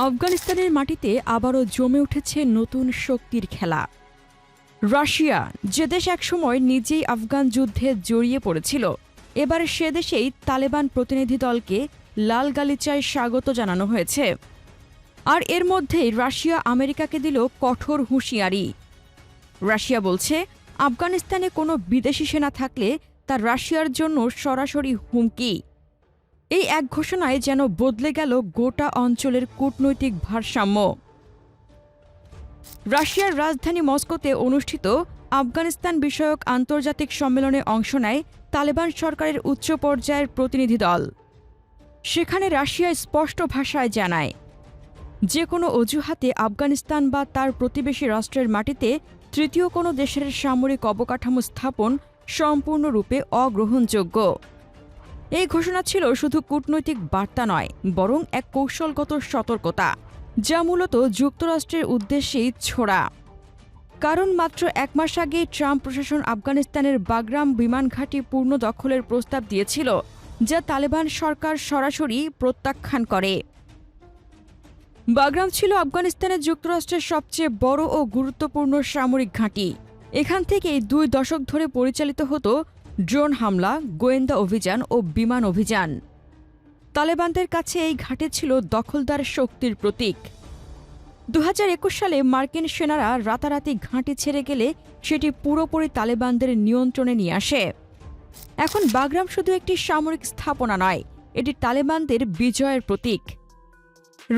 আফগানিস্তানের মাটিতে আবারও জমে উঠেছে নতুন শক্তির খেলা। রাশিয়া, যে দেশ একসময় নিজেই আফগান যুদ্ধে জড়িয়ে পড়েছিল, এবার সে দেশেই তালেবান প্রতিনিধি দলকে লাল গালিচায় স্বাগত জানানো হয়েছে। আর এর মধ্যেই রাশিয়া আমেরিকাকে দিল কঠোর হুঁশিয়ারি। রাশিয়া বলছে, আফগানিস্তানে কোনো বিদেশি সেনা থাকলে তা রাশিয়ার জন্য সরাসরি হুমকি। এই এক ঘোষণায় যেন বদলে গেল গোটা অঞ্চলের কূটনৈতিক ভারসাম্য। রাশিয়ার রাজধানী মস্কোতে অনুষ্ঠিত আফগানিস্তান বিষয়ক আন্তর্জাতিক সম্মেলনে অংশ নেয় তালেবান সরকারের উচ্চ পর্যায়ের প্রতিনিধি দল। সেখানে রাশিয়া স্পষ্ট ভাষায় জানায়, যে কোনো অজুহাতে আফগানিস্তান বা তার প্রতিবেশী রাষ্ট্রের মাটিতে তৃতীয় কোনো দেশের সামরিক অবকাঠামো স্থাপন সম্পূর্ণরূপে অগ্রহণযোগ্য। এই ঘোষণা ছিল শুধু কূটনৈতিক বার্তা নয়, বরং এক কৌশলগত সতর্কতা, যা মূলত যুক্তরাষ্ট্রের উদ্দেশ্যেই ছোড়া। কারণ মাত্র এক মাস আগে ট্রাম্প প্রশাসন আফগানিস্তানের বাগরাম বিমান ঘাঁটি পূর্ণ দখলের প্রস্তাব দিয়েছিল, যা তালেবান সরকার সরাসরি প্রত্যাখ্যান করে। বাগরাম ছিল আফগানিস্তানের যুক্তরাষ্ট্রের সবচেয়ে বড় ও গুরুত্বপূর্ণ সামরিক ঘাঁটি। এখান থেকেই 2 দশক ধরে পরিচালিত হতো ড্রোন হামলা, গোয়েন্দা অভিযান ও বিমান অভিযান। তালেবানদের কাছে এই ঘাঁটি ছিল দখলদার শক্তির প্রতীক। 2021 সালে মার্কিন সেনারা রাতারাতি ঘাঁটি ছেড়ে গেলে সেটি পুরোপুরি তালেবানদের নিয়ন্ত্রণে নিয়ে আসে। এখন বাগরাম শুধু একটি সামরিক স্থাপনা নয়, এটি তালেবানদের বিজয়ের প্রতীক।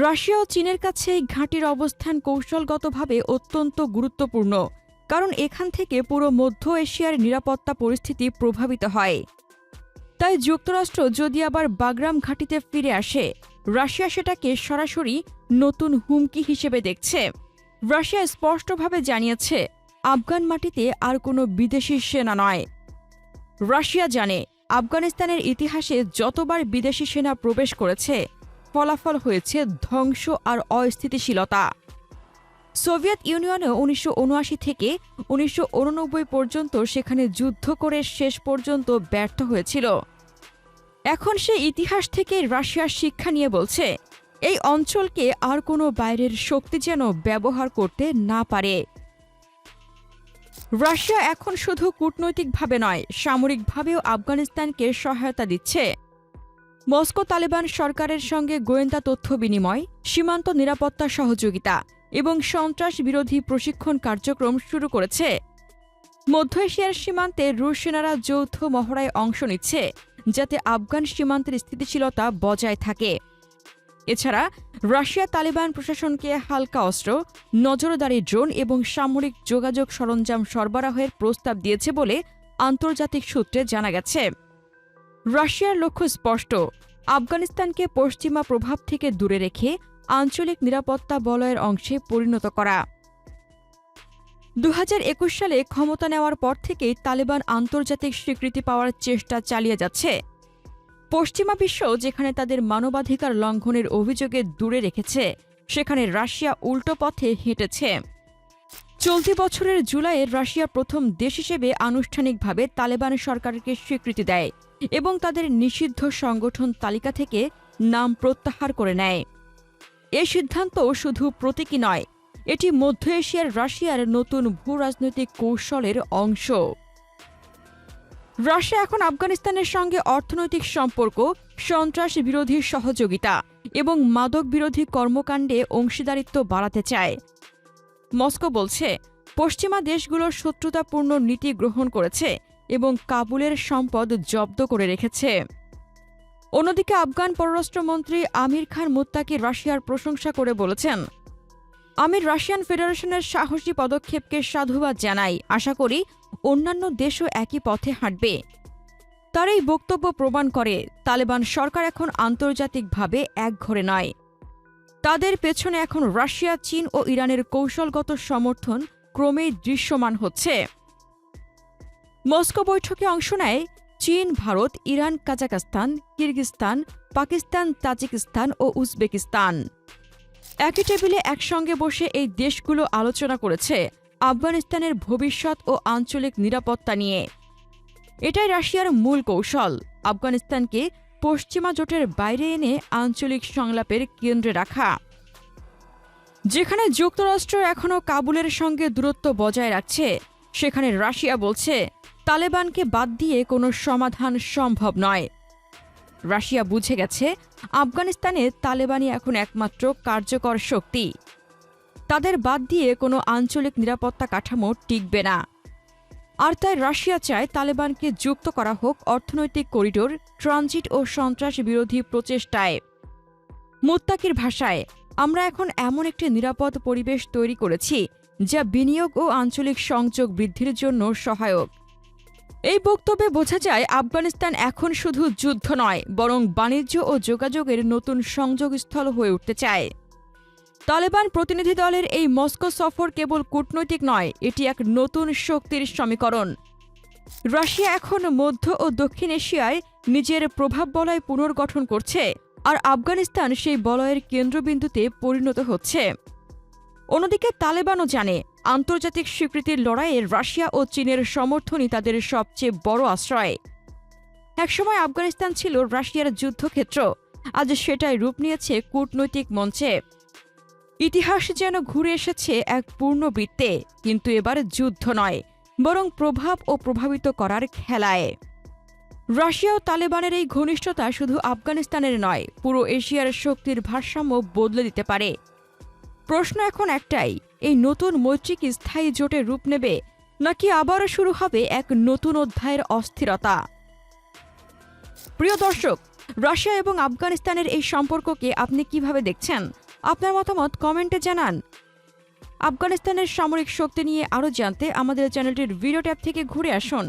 রাশিয়া ও চীনের কাছে এই ঘাঁটির অবস্থান কৌশলগতভাবে অত্যন্ত গুরুত্বপূর্ণ, কারণ এখান থেকে পুরো মধ্য এশিয়ার নিরাপত্তা পরিস্থিতি প্রভাবিত হয়। তাই যুক্তরাষ্ট্র যদি আবার বাগরাম ঘাঁটিতে ফিরে আসে, রাশিয়া সেটাকে সরাসরি নতুন হুমকি হিসেবে দেখছে। রাশিয়া স্পষ্টভাবে জানিয়েছে, আফগান মাটিতে আর কোনো বিদেশি সেনা নয়। রাশিয়া জানে, আফগানিস্তানের ইতিহাসে যতবার বিদেশি সেনা প্রবেশ করেছে, ফলাফল হয়েছে ধ্বংস আর অস্থিতিশীলতা। সোভিয়েত ইউনিয়নেও 1979 থেকে 1989 পর্যন্ত সেখানে যুদ্ধ করে শেষ পর্যন্ত ব্যর্থ হয়েছিল। এখন সে ইতিহাস থেকে রাশিয়ার শিক্ষা নিয়ে বলছে, এই অঞ্চলকে আর কোনো বাইরের শক্তি যেন ব্যবহার করতে না পারে। রাশিয়া এখন শুধু কূটনৈতিকভাবে নয়, সামরিকভাবেও আফগানিস্তানকে সহায়তা দিচ্ছে। মস্কো তালেবান সরকারের সঙ্গে গোয়েন্দা তথ্য বিনিময়, সীমান্ত নিরাপত্তা সহযোগিতা এবং সন্ত্রাস বিরোধী প্রশিক্ষণ কার্যক্রম শুরু করেছে। মধ্য এশিয়ার সীমান্তে রুশ সেনারা যৌথ মহড়ায় অংশ নিচ্ছে, যাতে আফগান সীমান্তের স্থিতিশীলতা বজায় থাকে। এছাড়া রাশিয়া তালেবান প্রশাসনকে হালকা অস্ত্র, নজরদারি ড্রোন এবং সামরিক যোগাযোগ সরঞ্জাম সরবরাহের প্রস্তাব দিয়েছে বলে আন্তর্জাতিক সূত্রে জানা গেছে। রাশিয়ার লক্ষ্য স্পষ্ট, আফগানিস্তানকে পশ্চিমা প্রভাব থেকে দূরে রেখে আঞ্চলিক নিরাপত্তা বলয়ের অংশে পরিণত করা। 2021 সালে ক্ষমতা নেওয়ার পর থেকেই তালেবান আন্তর্জাতিক স্বীকৃতি পাওয়ার চেষ্টা চালিয়ে যাচ্ছে। পশ্চিমা বিশ্ব যেখানে তাদের মানবাধিকার লঙ্ঘনের অভিযোগে দূরে রেখেছে, সেখানে রাশিয়া উল্টো পথে হেঁটেছে। চলতি বছরের জুলাইয়ে রাশিয়া প্রথম দেশ হিসেবে আনুষ্ঠানিকভাবে তালেবান সরকারকে স্বীকৃতি দেয় এবং তাদের নিষিদ্ধ সংগঠন তালিকা থেকে নাম প্রত্যাহার করে নেয়। এই সিদ্ধান্ত শুধু প্রতীকী নয়, এটি মধ্য এশিয়ার রাশিয়ার নতুন ভূরাজনৈতিক কৌশলের অংশ। রাশিয়া এখন আফগানিস্তানের সঙ্গে অর্থনৈতিক সম্পর্ক, সন্ত্রাস বিরোধী সহযোগিতা এবং মাদক বিরোধী কর্মকাণ্ডে অংশীদারিত্ব বাড়াতে চায়। মস্কো বলছে, পশ্চিমা দেশগুলোর শত্রুতাপূর্ণ নীতি গ্রহণ করেছে এবং কাবুলের সম্পদ জব্দ করে রেখেছে। অন্যদিকে আফগান পররাষ্ট্রমন্ত্রী আমির খান মুত্তাকি রাশিয়ার প্রশংসা করে বলেছেন, আমি রাশিয়ান ফেডারেশনের সাহসী পদক্ষেপকে সাধুবাদ জানাই, আশা করি অন্যান্য দেশও একই পথে হাঁটবে। তার এই বক্তব্য প্রমাণ করে, তালেবান সরকার এখন আন্তর্জাতিকভাবে একঘরে নয়। তাদের পেছনে এখন রাশিয়া, চীন ও ইরানের কৌশলগত সমর্থন ক্রমেই দৃশ্যমান হচ্ছে। মস্কো বৈঠকে অংশ নেয় চীন, ভারত, ইরান, কাজাখস্তান, কিরগিজস্তান, পাকিস্তান, তাজিকিস্তান ও উজবেকিস্তান। একই টেবিলে একসঙ্গে বসে এই দেশগুলো আলোচনা করেছে আফগানিস্তানের ভবিষ্যৎ ও আঞ্চলিক নিরাপত্তা নিয়ে। এটাই রাশিয়ার মূল কৌশল, আফগানিস্তানকে পশ্চিমা জোটের বাইরে এনে আঞ্চলিক সংলাপের কেন্দ্রে রাখা। যেখানে যুক্তরাষ্ট্র এখনও কাবুলের সঙ্গে দূরত্ব বজায় রাখছে, সেখানে রাশিয়া বলছে তালেবানকে বাদ দিয়ে কোনো সমাধান সম্ভব নয়। রাশিয়া বুঝে গেছে আফগানিস্তানে তালেবানই এখন একমাত্র কার্যকর শক্তি। তাদের বাদ দিয়ে কোনো আঞ্চলিক নিরাপত্তা কাঠামো টিকবে না। আর তাই রাশিয়া চায় তালেবানকে যুক্ত করা হোক অর্থনৈতিক করিডোর, ট্রানজিট ও সন্ত্রাস বিরোধী প্রচেষ্টায়। মুত্তাকির ভাষায়, আমরা এখন এমন একটি নিরাপদ পরিবেশ তৈরি করেছি যা বিনিয়োগ ও আঞ্চলিক সংযোগ বৃদ্ধির জন্য সহায়ক। এই বক্তব্যে বোঝা যায় আফগানিস্তান এখন শুধু যুদ্ধ নয়, বরং বাণিজ্য ও যোগাযোগের নতুন সংযোগস্থল হয়ে উঠতে চায়। তালেবান প্রতিনিধি দলের এই মস্কো সফর কেবল কূটনৈতিক নয়, এটি এক নতুন শক্তির সমীকরণ। রাশিয়া এখন মধ্য ও দক্ষিণ এশিয়ায় নিজের প্রভাব বলয় পুনর্গঠন করছে, আর আফগানিস্তান সেই বলয়ের কেন্দ্রবিন্দুতে পরিণত হচ্ছে। অন্যদিকে তালেবানও জানে আন্তর্জাতিক স্বীকৃতির লড়াইয়ে রাশিয়া ও চীনের সমর্থনই তাদের সবচেয়ে বড় আশ্রয়। একসময় আফগানিস্তান ছিল রাশিয়ার যুদ্ধক্ষেত্র, আজ সেটাই রূপ নিয়েছে কূটনৈতিক মঞ্চে। ইতিহাস যেন ঘুরে এসেছে এক পূর্ণবৃত্তে, কিন্তু এবার যুদ্ধ নয়, বরং প্রভাব ও প্রভাবিত করার খেলায়। রাশিয়া ও তালেবানের এই ঘনিষ্ঠতা শুধু আফগানিস্তানের নয়, পুরো এশিয়ার শক্তির ভারসাম্য বদলে দিতে পারে। প্রশ্ন এখন একটাই, এই নতুন মৈত্রী কি স্থায়ী জোটে রূপ নেবে, নাকি আবারও শুরু হবে এক নতুন অধ্যায়ের অস্থিরতা? প্রিয় দর্শক, রাশিয়া এবং আফগানিস্তানের এই সম্পর্ককে আপনি কিভাবে দেখছেন? আপনার মতামত কমেন্টে জানান। আফগানিস্তানের সামরিক শক্তি নিয়ে আরও জানতে আমাদের চ্যানেলটির ভিডিও ট্যাব থেকে ঘুরে আসুন।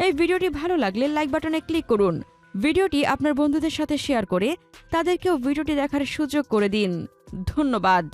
এই ভিডিওটি ভালো লাগলে লাইক বাটনে ক্লিক করুন। ভিডিওটি আপনার বন্ধুদের সাথে শেয়ার করে তাদেরকেও ভিডিওটি দেখার সুযোগ করে দিন। ধন্যবাদ।